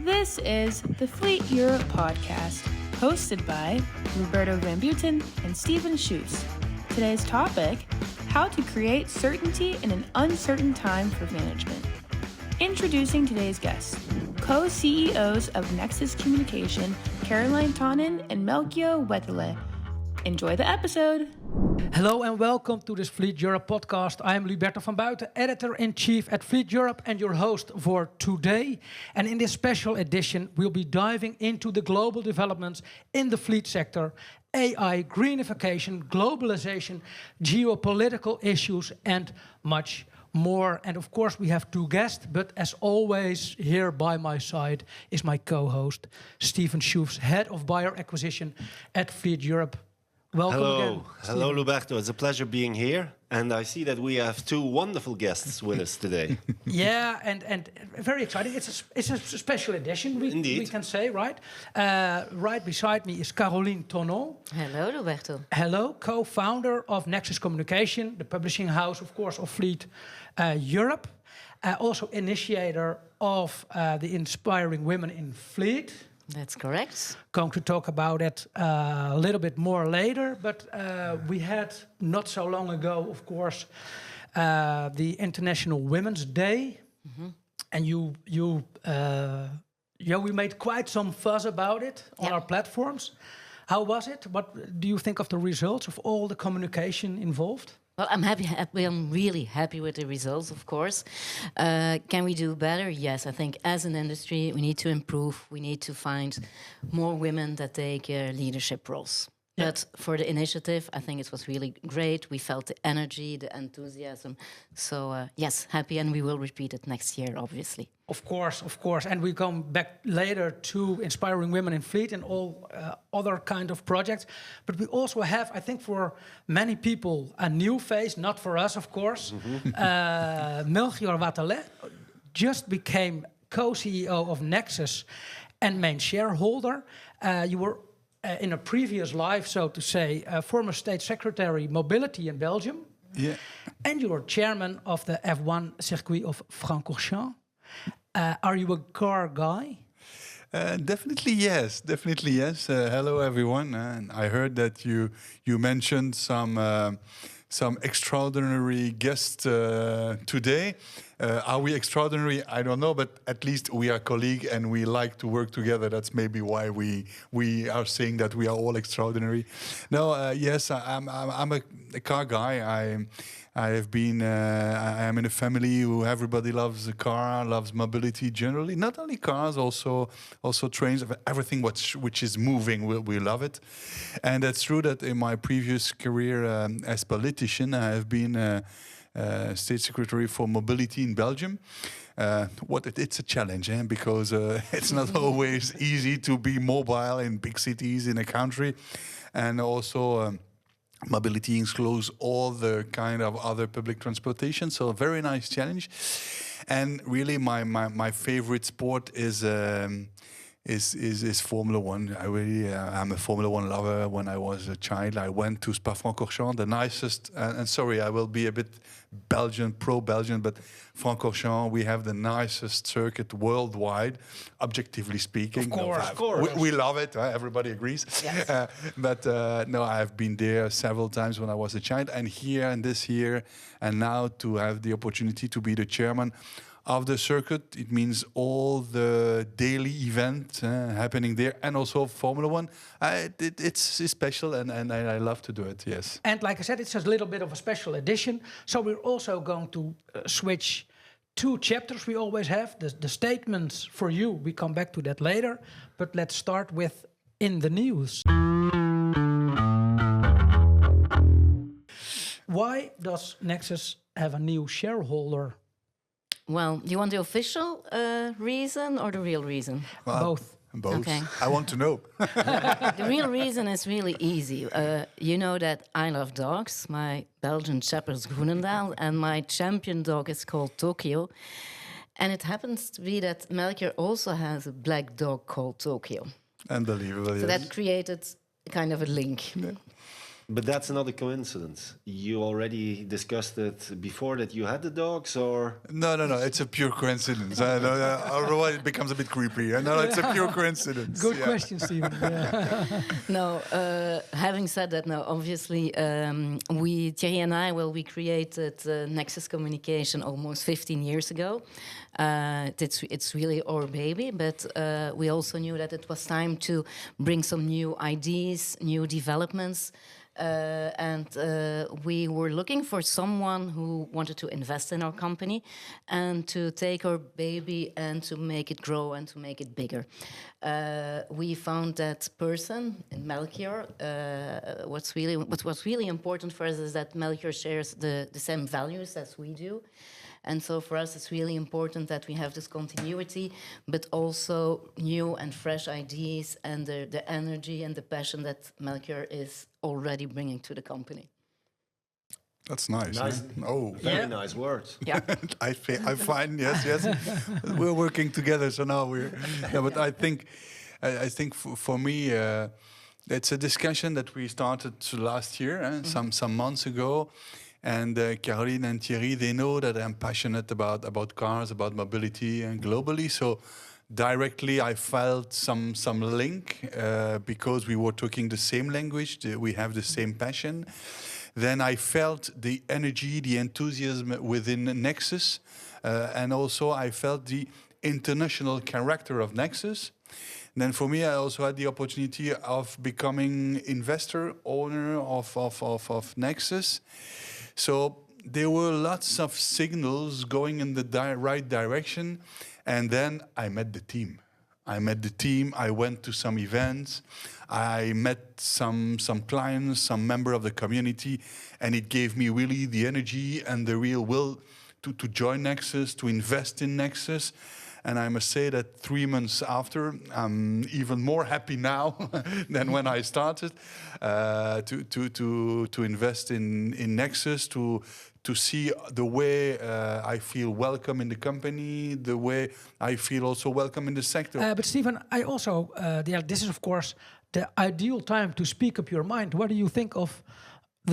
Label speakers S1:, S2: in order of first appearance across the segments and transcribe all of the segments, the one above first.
S1: This is the Fleet Europe podcast, hosted by Luberto van Buiten and Steven Schoefs. Today's topic, how to create certainty in an uncertain time for management. Introducing today's guests, co-CEOs of Nexus Communication, Caroline Thonnon and Melchior Wathelet. Enjoy the episode.
S2: Hello and welcome to this Fleet Europe podcast. I am Luberto van Buiten, Editor-in-Chief at Fleet Europe and your host for today. And in this special edition, we'll be diving into the global developments in the fleet sector, AI, greenification, globalization, geopolitical issues, and much more. And of course, we have two guests, but as always, here by my side is my co-host, Steven Schoefs, Head of Buyer Acquisition at Fleet Europe. Welcome again.
S3: Hello, Luberto. It's a pleasure being here. And I see that we have two wonderful guests with us today.
S2: Yeah, and very exciting. It's a special edition, we can say, right? Right beside me is Caroline Thonnon.
S4: Hello, Luberto.
S2: Hello, co-founder of Nexus Communication, the publishing house, of course, of Fleet Europe. Also initiator of the Inspiring Women in Fleet.
S4: That's correct.
S2: Going to talk about it a little bit more later, but we had not so long ago, of course, the International Women's Day, and we made quite some fuss about it on our platforms. How was it? What do you think of the results of all the communication involved?
S4: Well, I'm really happy with the results, of course. Can we do better? Yes, I think as an industry, we need to improve. We need to find more women that take leadership roles. Yeah. But for the initiative, I think it was really great. We felt the energy, the enthusiasm. So yes, happy, and we will repeat it next year, obviously.
S2: Of course. And we come back later to Inspiring Women in Fleet and all other kind of projects. But we also have, I think for many people, a new face, not for us, of course. Melchior Wathelet just became co-CEO of Nexus and main shareholder. You were in a previous life, so to say, former State Secretary Mobility in Belgium.
S5: Yeah.
S2: And you are chairman of the F1 circuit of Francorchamps. Are you a car guy?
S5: Definitely yes. Hello everyone. And I heard that you mentioned some extraordinary guests today. Are we extraordinary? I don't know, but at least we are colleagues and we like to work together. That's maybe why we are saying that we are all extraordinary. No, yes, I'm a car guy. I am in a family who everybody loves a car, loves mobility generally. Not only cars, also trains, everything which is moving, we love it. And it's true that in my previous career as politician, I have been State Secretary for Mobility in Belgium. It's a challenge, because it's not always easy to be mobile in big cities in a country, and also mobility includes all the kind of other public transportation. So a very nice challenge, and really my favorite sport is Formula One. I'm a Formula One lover. When I was a child, I went to Spa Francorchamps, the nicest. And sorry, I will be a bit pro-Belgian, but Francorchamps, we have the nicest circuit worldwide, objectively speaking.
S2: Of course.
S5: We love it. Everybody agrees.
S4: Yes.
S5: But I have been there several times when I was a child, and here and this year, and now to have the opportunity to be the chairman of the circuit. It means all the daily events happening there, and also Formula One. It's special, and I love to do it, yes.
S2: And like I said, it's a little bit of a special edition. So we're also going to switch two chapters we always have. The statements for you, we come back to that later. But let's start with In the News. Why does Nexus have a new shareholder?
S4: Well, do you want the official reason or the real reason?
S2: Both.
S4: Okay.
S5: I want to know.
S4: The real reason is really easy. You know that I love dogs. My Belgian Shepherd is Groenendaal, and my champion dog is called Tokyo. And it happens to be that Melchior also has a black dog called Tokyo.
S5: Unbelievable.
S4: So that created kind of a link.
S5: Yeah.
S3: But that's not a coincidence. You already discussed it before that you had the dogs, or?
S5: No. It's a pure coincidence. Otherwise, it becomes a bit creepy. No, it's a pure coincidence.
S2: Good question, Stephen. Yeah.
S4: No, having said that, no, obviously, Thierry and I, we created Nexus Communication almost 15 years ago. It's really our baby, but we also knew that it was time to bring some new ideas, new developments. And we were looking for someone who wanted to invest in our company and to take our baby and to make it grow and to make it bigger. We found that person in Melchior. What was really important for us is that Melchior shares the same values as we do. And so for us, it's really important that we have this continuity, but also new and fresh ideas and the energy and the passion that Melchior is already bringing to the company.
S5: That's nice.
S3: Nice.
S5: Oh,
S3: Very nice words.
S4: Yeah.
S5: I find yes. We're working together, so now we're. Yeah, but I think for me, it's a discussion that we started last year, some months ago. And Caroline and Thierry, they know that I'm passionate about cars, about mobility, and globally. So directly, I felt some link because we were talking the same language. We have the same passion. Then I felt the energy, the enthusiasm within Nexus, and also I felt the international character of Nexus. Then for me, I also had the opportunity of becoming investor, owner of Nexus. So there were lots of signals going in the right direction. And then I met the team. I went to some events. I met some clients, some member of the community. And it gave me really the energy and the real will to join Nexus, to invest in Nexus. And I must say that 3 months after, I'm even more happy now than when I started to invest in Nexus, to see the way I feel welcome in the company, the way I feel also welcome in the sector.
S2: But Stephen, I also, this is of course the ideal time to speak up your mind. What do you think of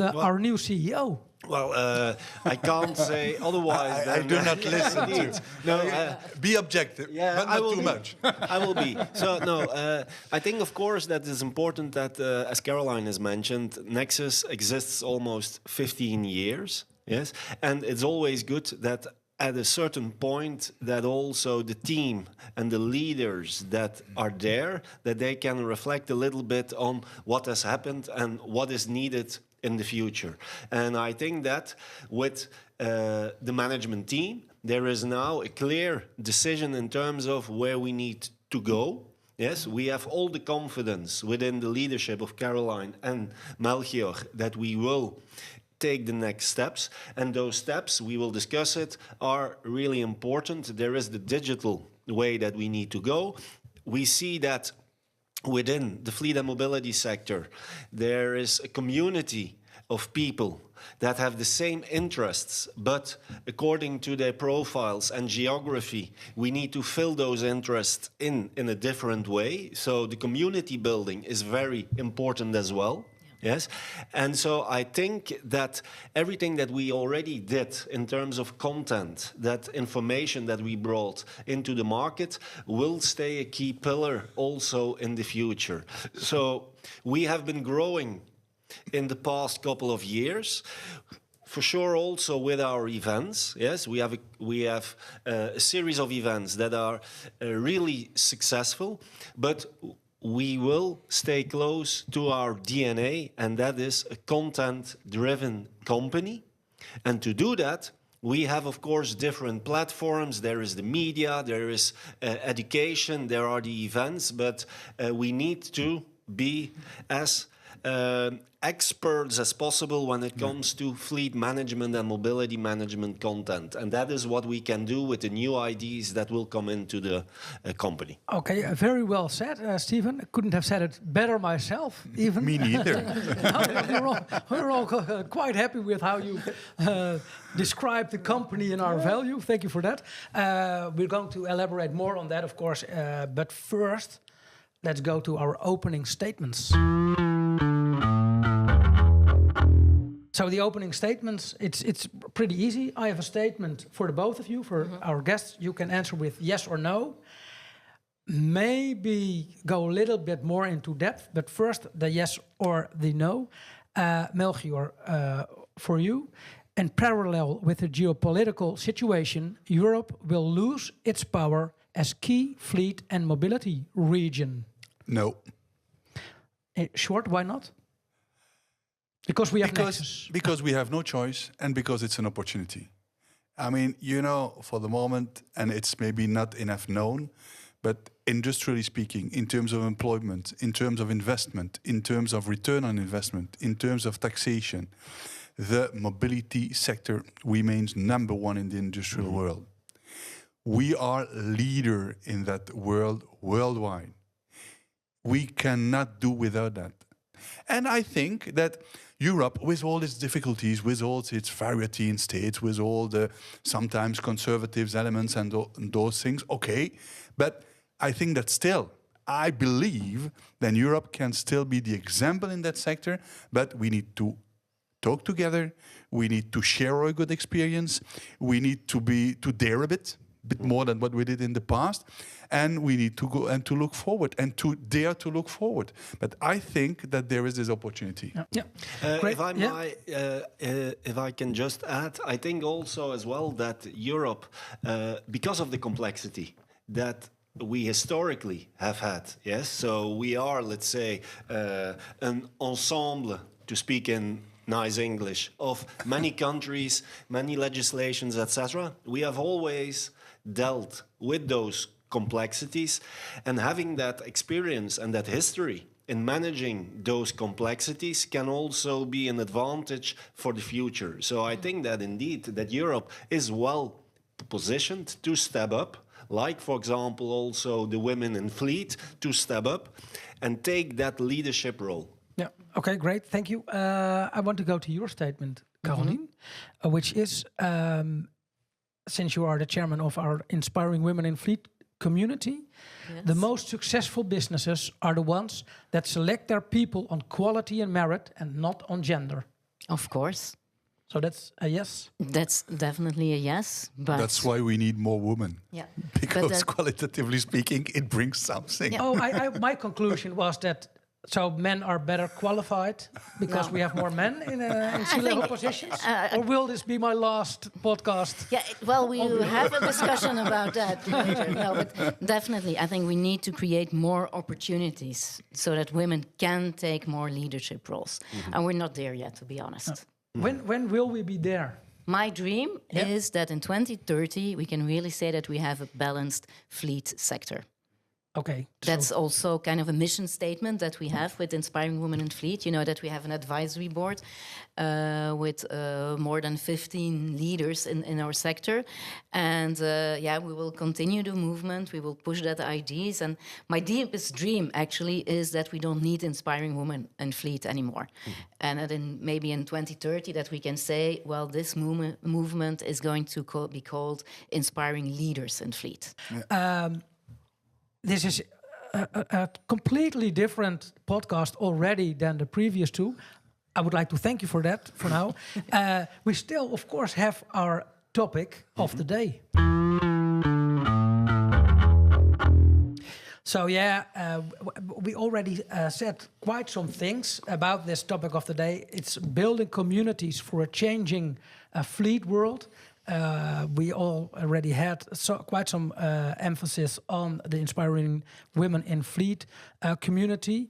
S2: our new CEO?
S3: Well, I can't say otherwise.
S5: I do not listen to.
S3: No,
S5: be objective, but not too much.
S3: I will be. So, no, I think, of course, that it's important that, as Caroline has mentioned, Nexus exists almost 15 years. Yes, and it's always good that at a certain point that also the team and the leaders that are there, that they can reflect a little bit on what has happened and what is needed in the future. And I think that with the management team, there is now a clear decision in terms of where we need to go. Yes, we have all the confidence within the leadership of Caroline and Melchior that we will take the next steps. And those steps, we will discuss it, are really important. There is the digital way that we need to go. We see that within the fleet and mobility sector, there is a community of people that have the same interests, but according to their profiles and geography, we need to fill those interests in a different way. So the community building is very important as well. Yes, and so I think that everything that we already did in terms of content, that information that we brought into the market, will stay a key pillar also in the future. So we have been growing in the past couple of years. For sure, also with our events. Yes, we have a series of events that are really successful, but we will stay close to our DNA, and that is a content-driven company. And to do that, we have, of course, different platforms. There is the media, there is education, there are the events, but we need to be as experts as possible when it comes to fleet management and mobility management content. And that is what we can do with the new ideas that will come into the company.
S2: Okay, very well said, Stephen. I couldn't have said it better myself, even.
S5: Me neither.
S2: We're all quite happy with how you described the company and our value. Thank you for that. We're going to elaborate more on that, of course. But first, let's go to our opening statements. So the opening statements, it's pretty easy. I have a statement for the both of you, for our guests. You can answer with yes or no. Maybe go a little bit more into depth, but first the yes or the no. Melchior, for you, in parallel with the geopolitical situation, Europe will lose its power as key fleet and mobility region.
S5: No.
S2: Short, why not? Because we have Nexus.
S5: Because we have no choice and because it's an opportunity. I mean, for the moment, and it's maybe not enough known, but industrially speaking, in terms of employment, in terms of investment, in terms of return on investment, in terms of taxation, the mobility sector remains number one in the industrial world. We are leader in that world worldwide. We cannot do without that. And I think that Europe, with all its difficulties, with all its variety in states, with all the sometimes conservative elements and those things, okay, but I think that still, I believe that Europe can still be the example in that sector, but we need to talk together, we need to share our good experience, we need to dare a bit more than what we did in the past, and we need to go and to look forward and to dare to look forward. But I think that there is this opportunity.
S3: If I might, if I can just add, I think also as well that Europe, because of the complexity that we historically have had, yes, so we are, let's say, an ensemble, to speak in nice English, of many countries, many legislations, etc. We have always dealt with those complexities, and having that experience and that history in managing those complexities can also be an advantage for the future. So I think that indeed that Europe is well positioned to step up, like for example also the women in fleet to step up and take that leadership role.
S2: Yeah. Okay, great. Thank you. I want to go to your statement, Caroline, which is, since you are the chairman of our Inspiring Women in Fleet community, the most successful businesses are the ones that select their people on quality and merit and not on gender.
S4: Of course.
S2: So that's a yes?
S4: That's definitely a yes. But
S5: that's why we need more women.
S4: Yeah.
S5: Because qualitatively speaking, it brings something.
S2: Yeah. Oh, my conclusion was that so men are better qualified because we have more men in C-level positions? Or will this be my last podcast?
S4: Yeah, well, we will have a discussion about that later. No, but definitely, I think we need to create more opportunities so that women can take more leadership roles. And we're not there yet, to be honest.
S2: When will we be there?
S4: My dream is that in 2030, we can really say that we have a balanced fleet sector.
S2: Okay.
S4: That's also kind of a mission statement that we have with Inspiring Women in Fleet. You know that we have an advisory board with more than 15 leaders in our sector. And we will continue the movement. We will push that ideas. And my deepest dream actually is that we don't need Inspiring Women in Fleet anymore. And that maybe in 2030 that we can say, well, this movement is going to be called Inspiring Leaders in Fleet.
S2: Yeah. This is a completely different podcast already than the previous two. I would like to thank you for that for now. We still, of course, have our topic of the day. So we already said quite some things about this topic of the day. It's building communities for a changing fleet world. We all already had quite some emphasis on the Inspiring Women in Fleet community.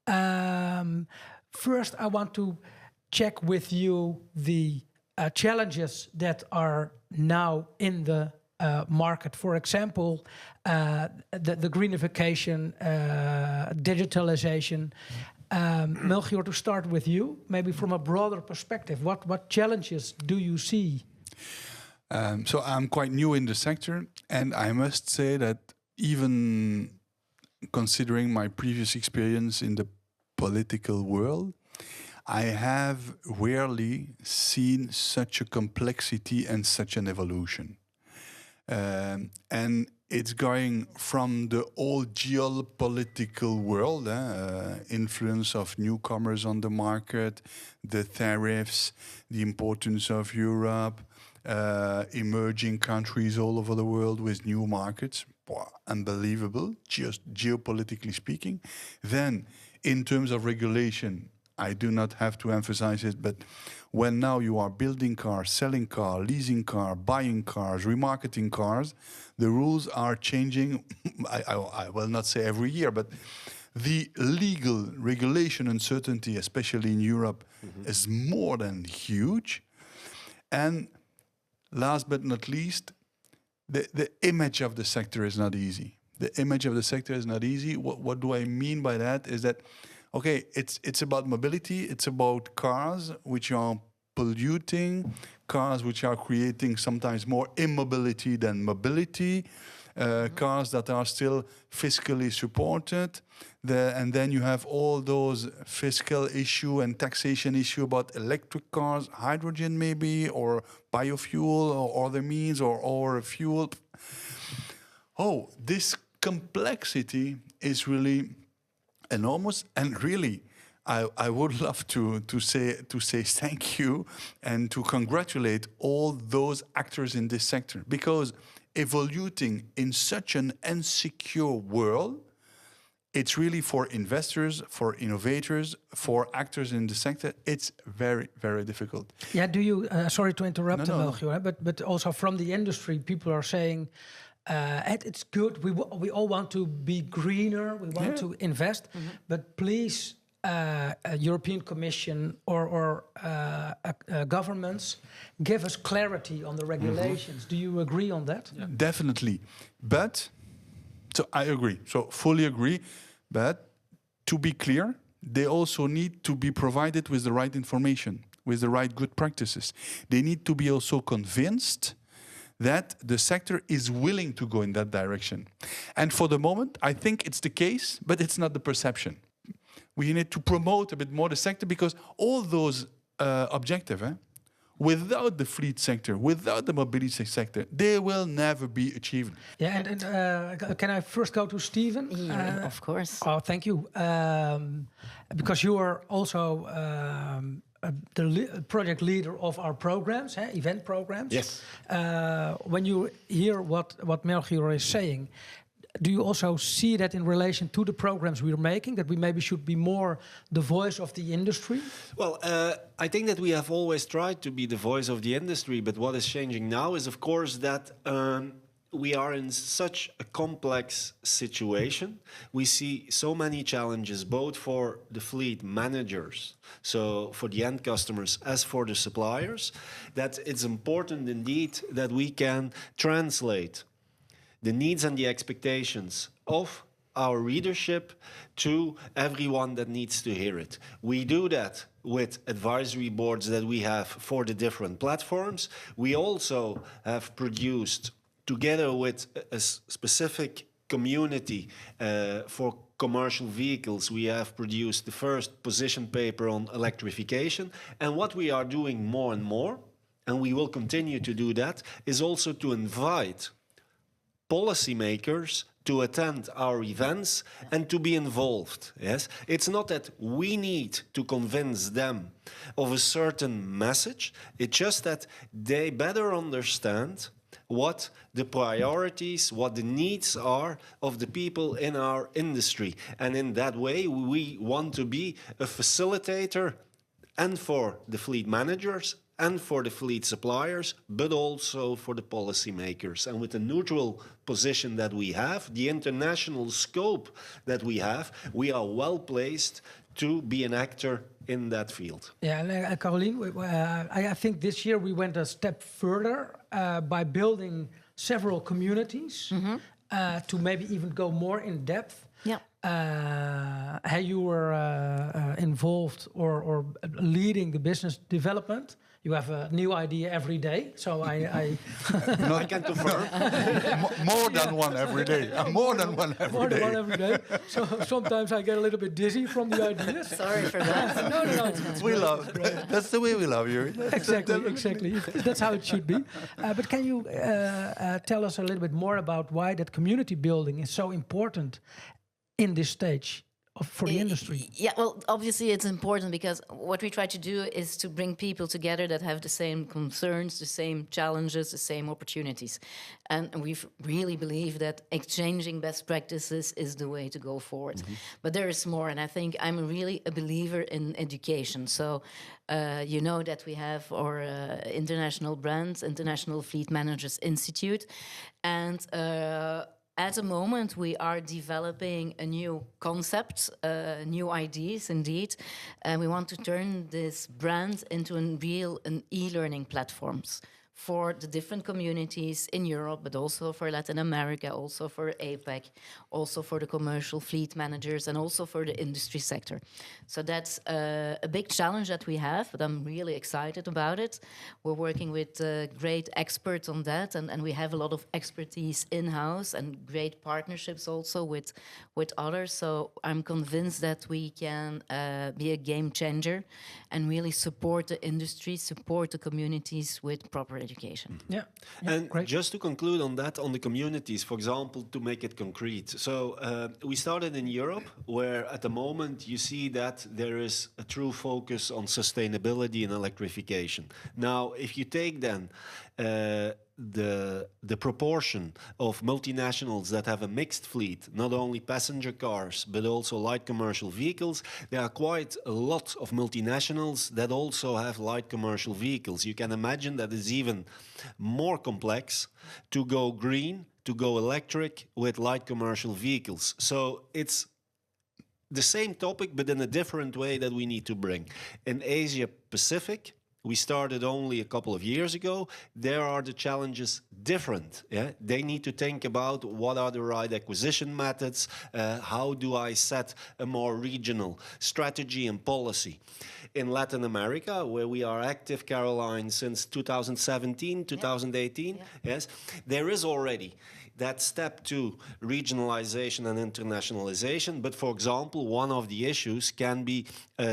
S2: First, I want to check with you the challenges that are now in the market. For example, the greenification, digitalization. Melchior, to start with you, maybe from a broader perspective, what challenges do you see?
S5: So I'm quite new in the sector, and I must say that even considering my previous experience in the political world, I have rarely seen such a complexity and such an evolution. And it's going from the old geopolitical world, influence of newcomers on the market, the tariffs, the importance of Europe, emerging countries all over the world with new markets. Unbelievable, just geopolitically speaking. Then, in terms of regulation, I do not have to emphasize it, but when now you are building cars, selling cars, leasing cars, buying cars, remarketing cars, the rules are changing. I will not say every year, but the legal regulation uncertainty, especially in Europe, is more than huge. And last but not least, the image of the sector is not easy. The image of the sector is not easy. What do I mean by that? Is that, okay, it's about mobility. It's about cars which are polluting, cars which are creating sometimes more immobility than mobility, cars that are still fiscally supported. And then you have all those fiscal issue and taxation issue about electric cars, hydrogen maybe, or biofuel, or other means, or fuel. Oh, this complexity is really enormous, and really, I would love to say thank you and to congratulate all those actors in this sector, because evoluting in such an insecure world, it's really for investors, for innovators, for actors in the sector, it's very, very difficult.
S2: Yeah, do you, sorry to interrupt, Melchior, but also from the industry, people are saying, it's good, we all want to be greener, we want to invest, but please, European Commission or governments, give us clarity on the regulations. Do you agree on that?
S5: Yeah. Definitely. But, so I agree, so fully agree, but to be clear, they also need to be provided with the right information, with the right good practices. They need to be also convinced that the sector is willing to go in that direction. And for the moment, I think it's the case, but it's not the perception. We need to promote a bit more the sector, because all those objectives, without the fleet sector, without the mobility sector, they will never be achieved.
S2: Yeah, and can I first go to Steven?
S4: Yeah, of course.
S2: Oh, thank you. Because you are also the project leader of our programs, event programs.
S3: Yes.
S2: When you hear what Melchior is saying, do you also see that in relation to the programs we're making, that we maybe should be more the voice of the industry?
S3: Well, I think that we have always tried to be the voice of the industry, but what is changing now is, of course, that we are in such a complex situation. We see so many challenges, both for the fleet managers, so for the end customers, as for the suppliers, that it's important indeed that we can translate the needs and the expectations of our readership to everyone that needs to hear it. We do that with advisory boards that we have for the different platforms. We also have produced, together with a specific community for commercial vehicles, we have produced the first position paper on electrification. And what we are doing more and more, and we will continue to do that, is also to invite policymakers to attend our events and to be involved. Yes, it's not that we need to convince them of a certain message. It's just that they better understand what the priorities, what the needs are of the people in our industry. And in that way, we want to be a facilitator, and for the fleet managers and for the fleet suppliers, but also for the policymakers. And with the neutral position that we have, the international scope that we have, we are well placed to be an actor in that field.
S2: Yeah, and Caroline, I think this year we went a step further by building several communities to maybe even go more in depth.
S4: Yeah.
S2: How you were involved or leading the business development You have a new idea every day, so I
S3: I can confirm.
S5: More than one every day. More than one every
S2: more than
S5: day.
S2: one every day. So sometimes I get a little bit dizzy from the ideas.
S4: Sorry for that.
S2: No, it's
S5: We love. That's the way we love you.
S2: exactly. That's how it should be. But can you tell us a little bit more about why that community building is so important in this stage for the industry?
S4: Yeah, well, obviously it's important because what we try to do is to bring people together that have the same concerns, the same challenges, the same opportunities. And we really believe that exchanging best practices is the way to go forward. But there is more, and I think I'm really a believer in education. So you know that we have our international brand, International Fleet Managers Institute, and at the moment, we are developing a new concept, new ideas indeed, and we want to turn this brand into an e-learning platforms for the different communities in Europe, but also for Latin America, also for APAC, also for the commercial fleet managers, and also for the industry sector. So that's a big challenge that we have, but I'm really excited about it. We're working with great experts on that, and we have a lot of expertise in-house and great partnerships also with others. So I'm convinced that we can be a game changer and really support the industry, support the communities with proper education.
S2: Yeah.
S3: And
S2: great.
S3: just to conclude on that, on the communities, for example, to make it concrete. So we started in Europe, where at the moment you see that there is a true focus on sustainability and electrification. Now, if you take then the proportion of multinationals that have a mixed fleet, not only passenger cars, but also light commercial vehicles, there are quite a lot of multinationals that also have light commercial vehicles. You can imagine that it's even more complex to go green, to go electric with light commercial vehicles. So it's the same topic, but in a different way that we need to bring. In Asia Pacific, we started only a couple of years ago. There are the challenges different. Yeah? They need to think about what are the right acquisition methods, how do I set a more regional strategy and policy. In Latin America, where we are active, Caroline, since 2017, 2018, yes, there is already that step to regionalization and internationalization. But for example, one of the issues can be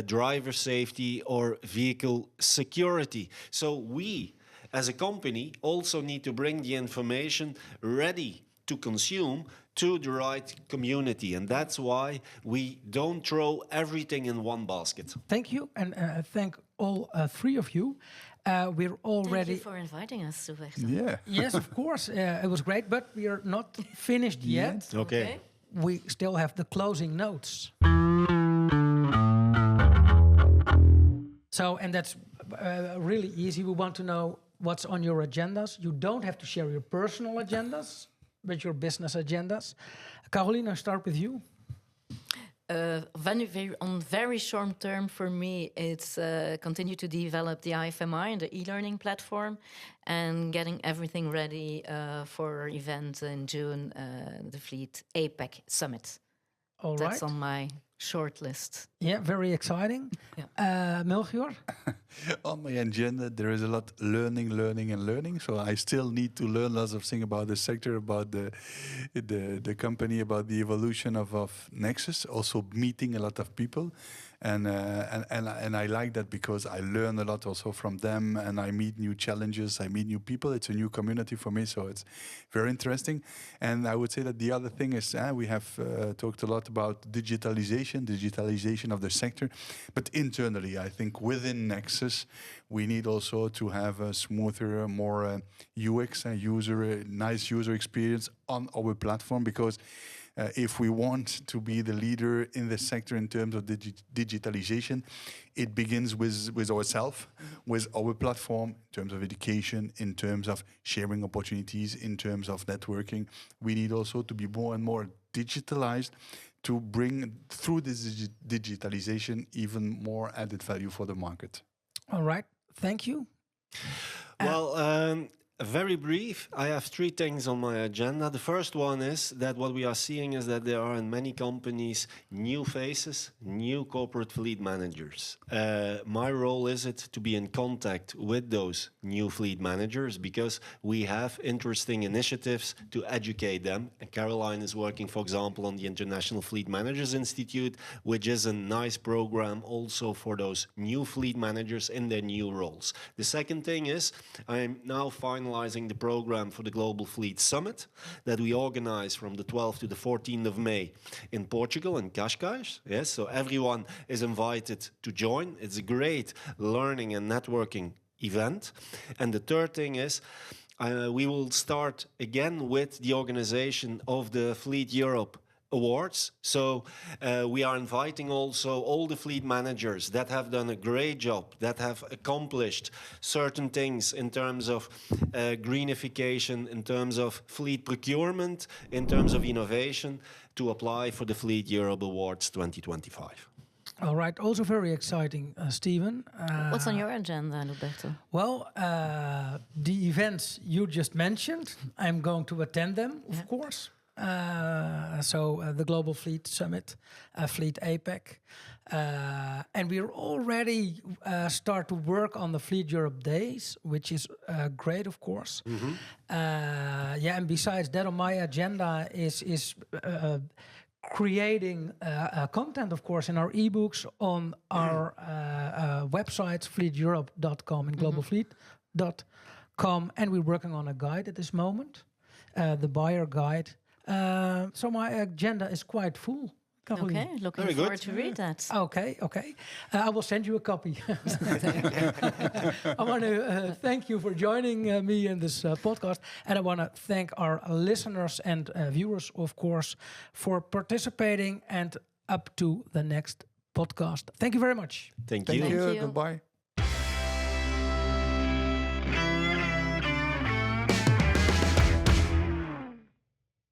S3: driver safety or vehicle security. So we, as a company, also need to bring the information ready to consume to the right community. And that's why we don't throw everything in one basket.
S2: Thank you, and thank all three of you. We're already...
S4: Thank you for inviting us, Luberto.
S5: Yeah.
S2: Yes, of course, it was great, but we are not finished yet.
S3: Okay.
S2: We still have the closing notes. So, and that's really easy. We want to know what's on your agendas. You don't have to share your personal agendas, but your business agendas. Caroline, I'll start with you.
S4: On very short term for me, it's continue to develop the IFMI and the e-learning platform and getting everything ready for our event in June, the Fleet APAC Summit.
S2: All right.
S4: That's on my short list.
S2: Yeah, very exciting. Melchior?
S5: On my agenda, there is a lot learning. So I still need to learn lots of things about the sector, about the company, about the evolution of Nexus. Also meeting a lot of people, and I like that because I learn a lot also from them, and I meet new challenges, I meet new people. It's a new community for me, so it's very interesting. And I would say that the other thing is we have talked a lot about digitalization of the sector, but internally, I think within Nexus, we need also to have a smoother, more UX, nice user experience on our platform, because if we want to be the leader in the sector in terms of digitalization, it begins with ourselves, with our platform, in terms of education, in terms of sharing opportunities, in terms of networking. We need also to be more and more digitalized to bring through this digitalization even more added value for the market.
S2: All right. Thank you.
S3: Well, Very brief. I have 3 things on my agenda. The first one is that what we are seeing is that there are in many companies new faces, new corporate fleet managers. My role is it to be in contact with those new fleet managers because we have interesting initiatives to educate them. And Caroline is working, for example, on the International Fleet Managers Institute, which is a nice program also for those new fleet managers in their new roles. The second thing is I'm now finalizing the program for the Global Fleet Summit that we organize from the 12th to the 14th of May in Portugal, in Cascais. Yes, so everyone is invited to join. It's a great learning and networking event. And the third thing is we will start again with the organization of the Fleet Europe Awards. So we are inviting also all the fleet managers that have done a great job, that have accomplished certain things in terms of greenification, in terms of fleet procurement, in terms of innovation, to apply for the Fleet Europe Awards 2025.
S2: All right, also very exciting, Steven.
S4: What's on your agenda, Luberto?
S2: Well, the events you just mentioned, I'm going to attend them, of course. So the Global Fleet Summit, Fleet APEC. And we're already start to work on the Fleet Europe Days, which is great, of course. And besides that, on my agenda is creating content, of course, in our ebooks on our websites, fleeteurope.com and globalfleet.com. And we're working on a guide at this moment, the buyer guide. So my agenda is quite full. Caroline.
S4: Okay, looking
S3: Very
S4: forward
S3: good.
S4: to read that.
S2: Okay. I will send you a copy. I want to thank you for joining me in this podcast. And I want to thank our listeners and viewers, of course, for participating and up to the next podcast. Thank you very much.
S3: Thank
S5: Thank
S3: you.
S5: you.
S4: you.
S5: Goodbye.